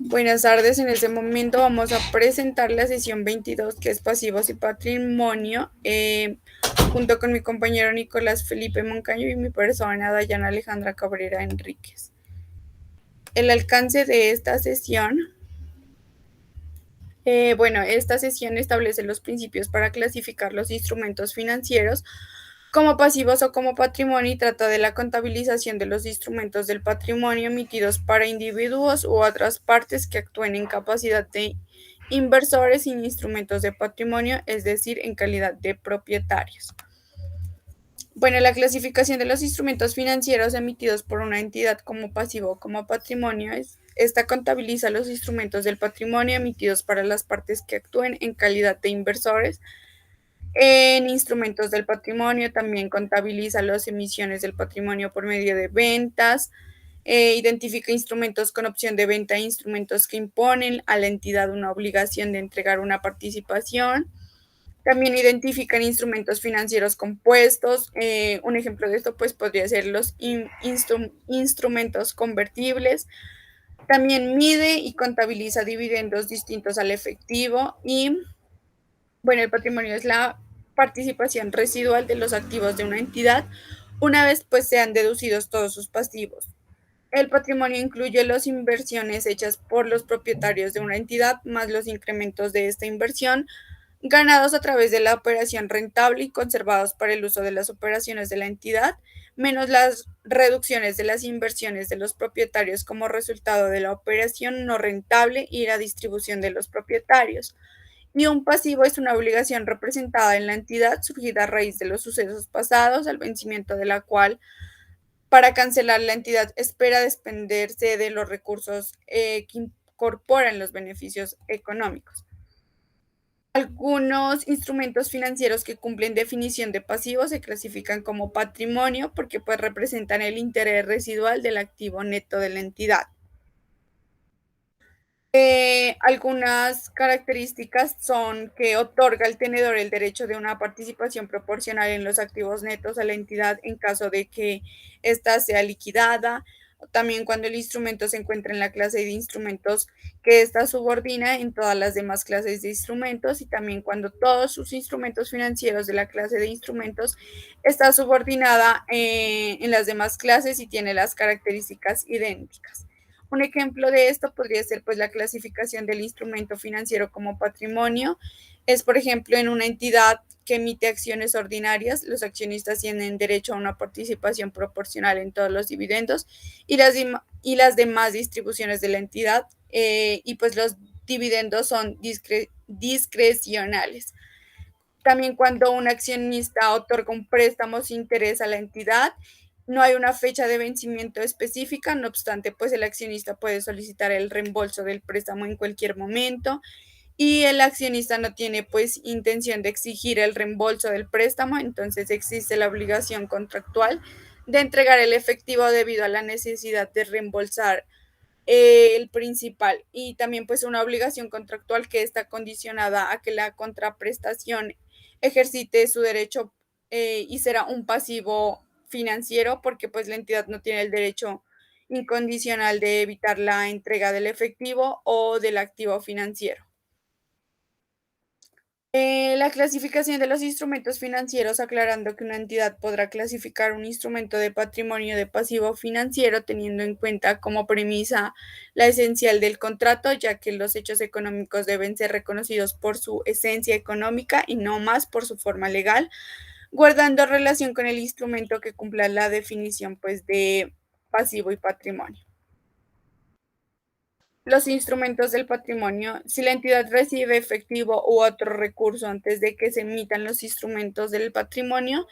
Buenas tardes, en este momento vamos a presentar la sesión 22, que es pasivos y patrimonio, junto con mi compañero Nicolás Felipe Moncayo y mi persona Dayana Alejandra Cabrera Enríquez. El alcance de esta sesión, esta sesión establece los principios para clasificar los instrumentos financieros como pasivos o como patrimonio y trata de la contabilización de los instrumentos del patrimonio emitidos para individuos u otras partes que actúen en capacidad de inversores sin instrumentos de patrimonio, es decir, en calidad de propietarios. Bueno, la clasificación de los instrumentos financieros emitidos por una entidad como pasivo o como patrimonio esta contabiliza los instrumentos del patrimonio emitidos para las partes que actúen en calidad de inversores en instrumentos del patrimonio. También contabiliza las emisiones del patrimonio por medio de ventas, identifica instrumentos con opción de venta e instrumentos que imponen a la entidad una obligación de entregar una participación. También identifican instrumentos financieros compuestos. Un ejemplo de esto pues podría ser los instrumentos convertibles. También mide y contabiliza dividendos distintos al efectivo y bueno, el patrimonio es la participación residual de los activos de una entidad una vez pues sean deducidos todos sus pasivos. El patrimonio incluye las inversiones hechas por los propietarios de una entidad más los incrementos de esta inversión ganados a través de la operación rentable y conservados para el uso de las operaciones de la entidad, menos las reducciones de las inversiones de los propietarios como resultado de la operación no rentable y la distribución de los propietarios. Y un pasivo es una obligación representada en la entidad surgida a raíz de los sucesos pasados, al vencimiento de la cual, para cancelar, la entidad espera desprenderse de los recursos que incorporan los beneficios económicos. Algunos instrumentos financieros que cumplen definición de pasivo se clasifican como patrimonio porque pues representan el interés residual del activo neto de la entidad. Algunas características son que otorga al tenedor el derecho de una participación proporcional en los activos netos a la entidad en caso de que ésta sea liquidada. También cuando el instrumento se encuentra en la clase de instrumentos que ésta subordina en todas las demás clases de instrumentos, y también cuando todos sus instrumentos financieros de la clase de instrumentos está subordinada en las demás clases y tiene las características idénticas. Un ejemplo de esto podría ser pues la clasificación del instrumento financiero como patrimonio. Es, por ejemplo, en una entidad que emite acciones ordinarias, los accionistas tienen derecho a una participación proporcional en todos los dividendos y las demás distribuciones de la entidad, y pues los dividendos son discrecionales. También cuando un accionista otorga un préstamo sin interés a la entidad, no hay una fecha de vencimiento específica, no obstante, pues el accionista puede solicitar el reembolso del préstamo en cualquier momento y el accionista no tiene pues intención de exigir el reembolso del préstamo, entonces existe la obligación contractual de entregar el efectivo debido a la necesidad de reembolsar el principal, y también pues una obligación contractual que está condicionada a que la contraprestación ejercite su derecho, y será un pasivo financiero porque pues la entidad no tiene el derecho incondicional de evitar la entrega del efectivo o del activo financiero. La clasificación de los instrumentos financieros, aclarando que una entidad podrá clasificar un instrumento de patrimonio de pasivo financiero teniendo en cuenta como premisa la esencial del contrato, ya que los hechos económicos deben ser reconocidos por su esencia económica y no más por su forma legal, guardando relación con el instrumento que cumpla la definición pues de pasivo y patrimonio. Los instrumentos del patrimonio. Si la entidad recibe efectivo u otro recurso antes de que se emitan los instrumentos del patrimonio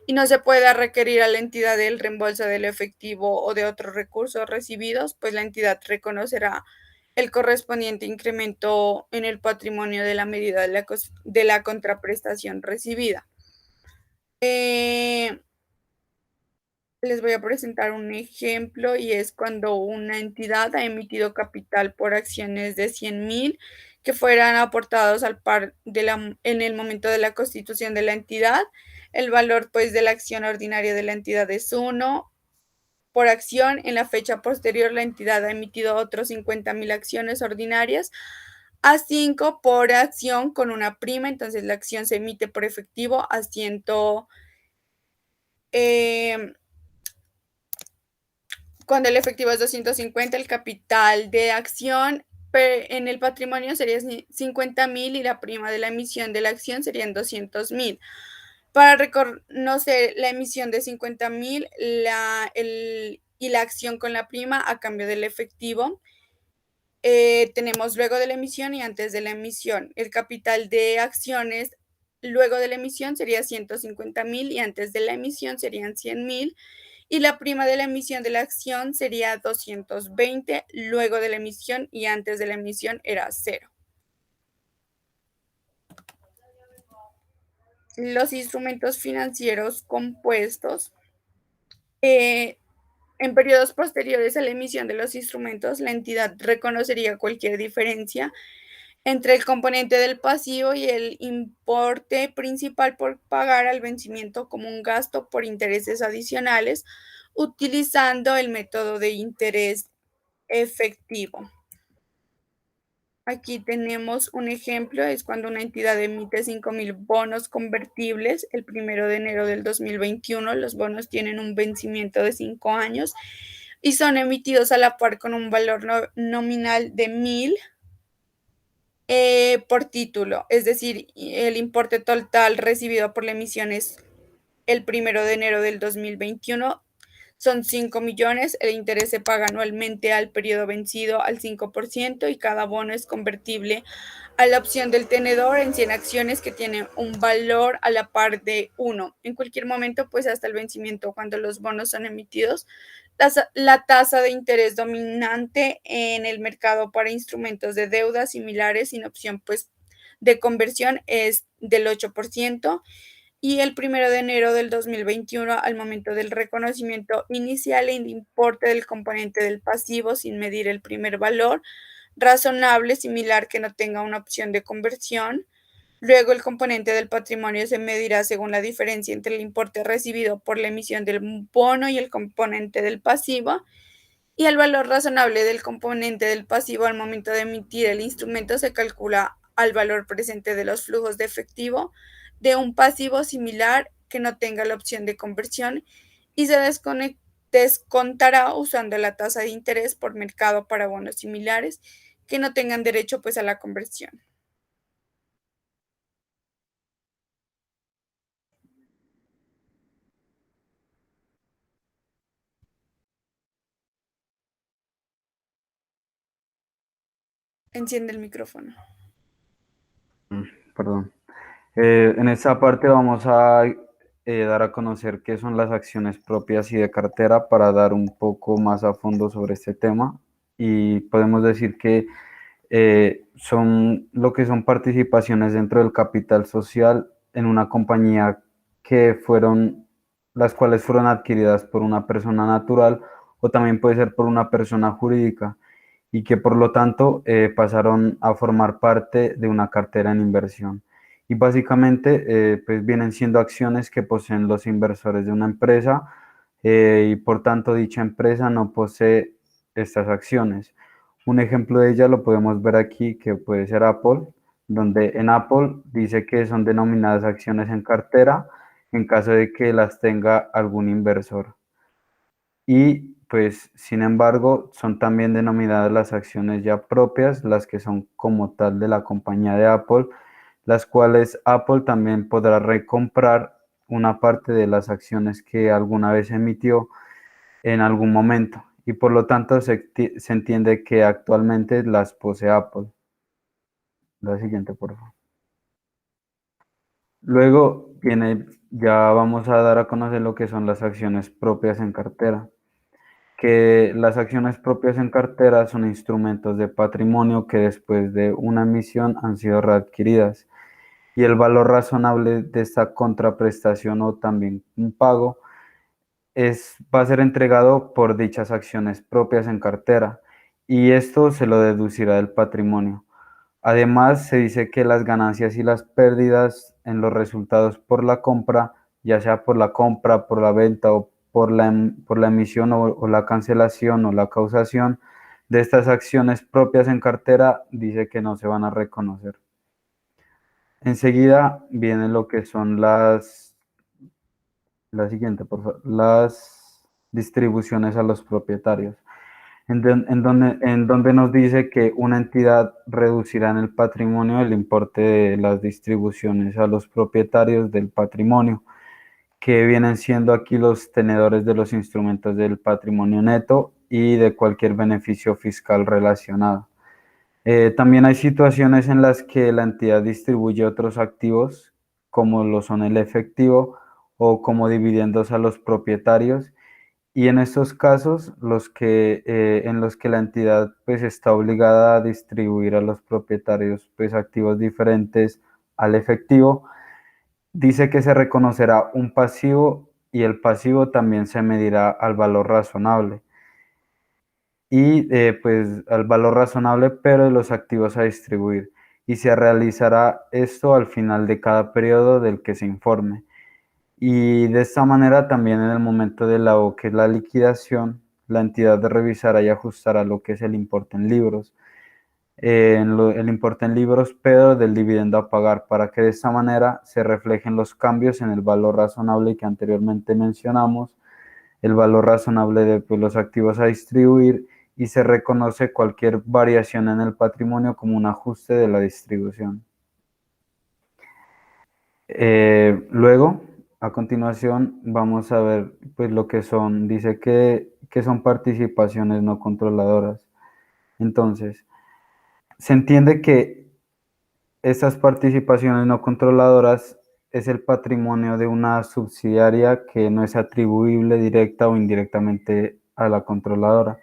y no se pueda requerir a la entidad el reembolso del efectivo o de otros recursos recibidos, pues la entidad reconocerá el correspondiente incremento en el patrimonio de la medida de la contraprestación recibida. Eh, Les voy a presentar un ejemplo y es cuando una entidad ha emitido capital por acciones de 100.000 que fueran aportados al par en el momento de la constitución de la entidad. El valor pues de la acción ordinaria de la entidad es 1. por acción. En la fecha posterior, la entidad ha emitido otros 50.000 acciones ordinarias a 5 por acción con una prima. Entonces, la acción se emite por efectivo a 100. eh, Cuando el efectivo es 250, el capital de acción en el patrimonio sería 50.000 y la prima de la emisión de la acción serían 200.000. Para reconocer la emisión de 50.000 y la acción con la prima a cambio del efectivo, tenemos luego de la emisión y antes de la emisión. El capital de acciones luego de la emisión sería 150.000 y antes de la emisión serían 100.000. Y la prima de la emisión de la acción sería 220 luego de la emisión y antes de la emisión era cero. Los instrumentos financieros compuestos. En periodos posteriores a la emisión de los instrumentos, la entidad reconocería cualquier diferencia entre el componente del pasivo y el importe principal por pagar al vencimiento como un gasto por intereses adicionales, utilizando el método de interés efectivo. Aquí tenemos un ejemplo, es cuando una entidad emite 5.000 bonos convertibles el 1 de enero del 2021. Los bonos tienen un vencimiento de 5 años y son emitidos a la par con un valor nominal de 1.000 por título, es decir, el importe total recibido por la emisión es el 1 de enero del 2021. Son 5 millones, el interés se paga anualmente al periodo vencido al 5% y cada bono es convertible a la opción del tenedor en 100 acciones que tienen un valor a la par de 1. En cualquier momento, pues hasta el vencimiento, cuando los bonos son emitidos, la tasa de interés dominante en el mercado para instrumentos de deuda similares sin opción pues, de conversión es del 8%. Y el 1 de enero del 2021, al momento del reconocimiento inicial, el importe del componente del pasivo sin medir el primer valor razonable similar que no tenga una opción de conversión. Luego, el componente del patrimonio se medirá según la diferencia entre el importe recibido por la emisión del bono y el componente del pasivo. Y el valor razonable del componente del pasivo al momento de emitir el instrumento se calcula al valor presente de los flujos de efectivo de un pasivo similar que no tenga la opción de conversión y se descontará usando la tasa de interés por mercado para bonos similares que no tengan derecho pues a la conversión. Enciende el micrófono. Perdón. En esta parte vamos a dar a conocer qué son las acciones propias y de cartera para dar un poco más a fondo sobre este tema. Y podemos decir que son lo que son participaciones dentro del capital social en una compañía las cuales fueron adquiridas por una persona natural o también puede ser por una persona jurídica y que por lo tanto pasaron a formar parte de una cartera en inversión. Y básicamente pues vienen siendo acciones que poseen los inversores de una empresa y por tanto dicha empresa no posee estas acciones. Un ejemplo de ella lo podemos ver aquí, que puede ser Apple, donde en Apple dice que son denominadas acciones en cartera en caso de que las tenga algún inversor. Y pues, sin embargo, son también denominadas las acciones ya propias, las que son como tal de la compañía de Apple, las cuales Apple también podrá recomprar una parte de las acciones que alguna vez emitió en algún momento y por lo tanto se entiende que actualmente las posee Apple. La siguiente, por favor. Luego ya vamos a dar a conocer lo que son las acciones propias en cartera, que las acciones propias en cartera son instrumentos de patrimonio que después de una emisión han sido readquiridas y el valor razonable de esta contraprestación o también un pago va a ser entregado por dichas acciones propias en cartera y esto se lo deducirá del patrimonio. Además, se dice que las ganancias y las pérdidas en los resultados por la compra, ya sea por la compra, por la venta o por la emisión o la cancelación o la causación de estas acciones propias en cartera, dice que no se van a reconocer. Enseguida viene lo que son la siguiente, por favor, las distribuciones a los propietarios, en donde nos dice que una entidad reducirá en el patrimonio el importe de las distribuciones a los propietarios del patrimonio, que vienen siendo aquí los tenedores de los instrumentos del patrimonio neto y de cualquier beneficio fiscal relacionado. También hay situaciones en las que la entidad distribuye otros activos, como lo son el efectivo o como dividendos a los propietarios, y en estos casos en los que la entidad pues está obligada a distribuir a los propietarios pues activos diferentes al efectivo, dice que se reconocerá un pasivo y el pasivo también se medirá al valor razonable y pues al valor razonable, pero de los activos a distribuir. Y se realizará esto al final de cada periodo del que se informe. Y de esta manera también en el momento de o que es la liquidación, la entidad revisará y ajustará lo que es el importe en libros. El importe en libros, pero del dividendo a pagar, para que de esta manera se reflejen los cambios en el valor razonable que anteriormente mencionamos, el valor razonable de pues, los activos a distribuir, y se reconoce cualquier variación en el patrimonio como un ajuste de la distribución. Luego, a continuación, vamos a ver pues, lo que son, dice que son participaciones no controladoras. Entonces, se entiende que estas participaciones no controladoras es el patrimonio de una subsidiaria que no es atribuible directa o indirectamente a la controladora.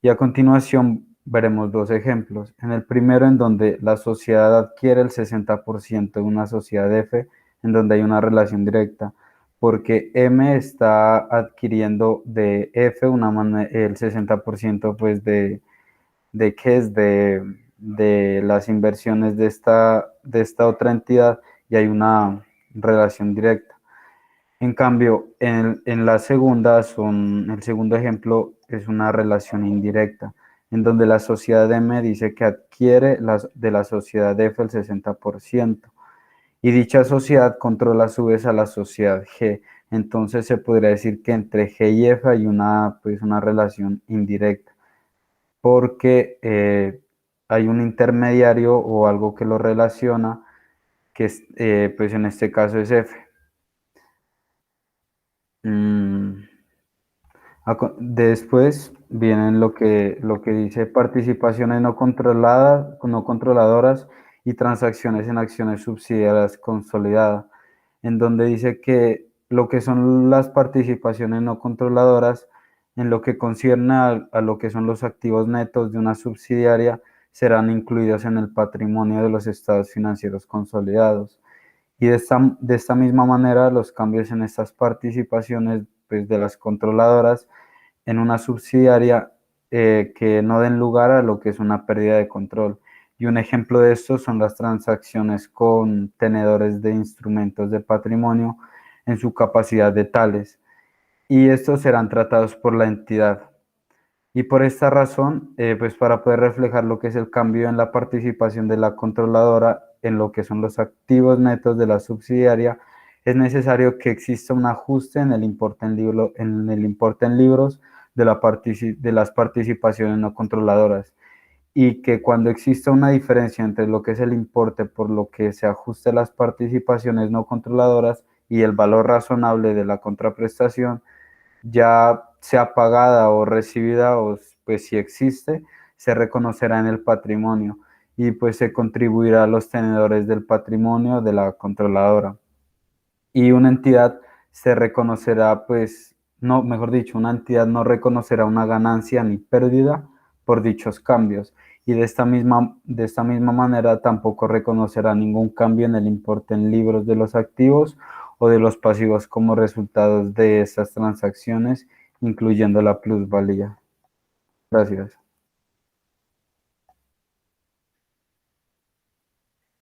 Y a continuación veremos dos ejemplos. En el primero, en donde la sociedad adquiere el 60% de una sociedad F, en donde hay una relación directa, porque M está adquiriendo de F el 60% pues de qué es de las inversiones de esta otra entidad, y hay una relación directa. En cambio, en la segunda, el segundo ejemplo es una relación indirecta, en donde la sociedad M dice que adquiere de la sociedad F el 60%, y dicha sociedad controla a su vez a la sociedad G. Entonces se podría decir que entre G y F hay pues una relación indirecta, porque hay un intermediario o algo que lo relaciona, que pues en este caso es F. Después vienen lo que dice participaciones no controladas, no controladoras y transacciones en acciones subsidiarias consolidadas, en donde dice que lo que son las participaciones no controladoras, en lo que concierne a lo que son los activos netos de una subsidiaria, serán incluidos en el patrimonio de los estados financieros consolidados. Y de esta misma manera, los cambios en estas participaciones pues, de las controladoras en una subsidiaria que no den lugar a lo que es una pérdida de control. Y un ejemplo de esto son las transacciones con tenedores de instrumentos de patrimonio en su capacidad de tales. Y estos serán tratados por la entidad. Y por esta razón, pues para poder reflejar lo que es el cambio en la participación de la controladora en lo que son los activos netos de la subsidiaria, es necesario que exista un ajuste en el importe en libros de las participaciones no controladoras, y que cuando exista una diferencia entre lo que es el importe por lo que se ajuste las participaciones no controladoras y el valor razonable de la contraprestación, ya sea pagada o recibida, o pues si existe, se reconocerá en el patrimonio y pues se contribuirá a los tenedores del patrimonio de la controladora. Y una entidad se reconocerá, pues, no, mejor dicho, una entidad no reconocerá una ganancia ni pérdida por dichos cambios, y de esta misma manera tampoco reconocerá ningún cambio en el importe en libros de los activos o de los pasivos como resultados de estas transacciones, incluyendo la plusvalía. Gracias.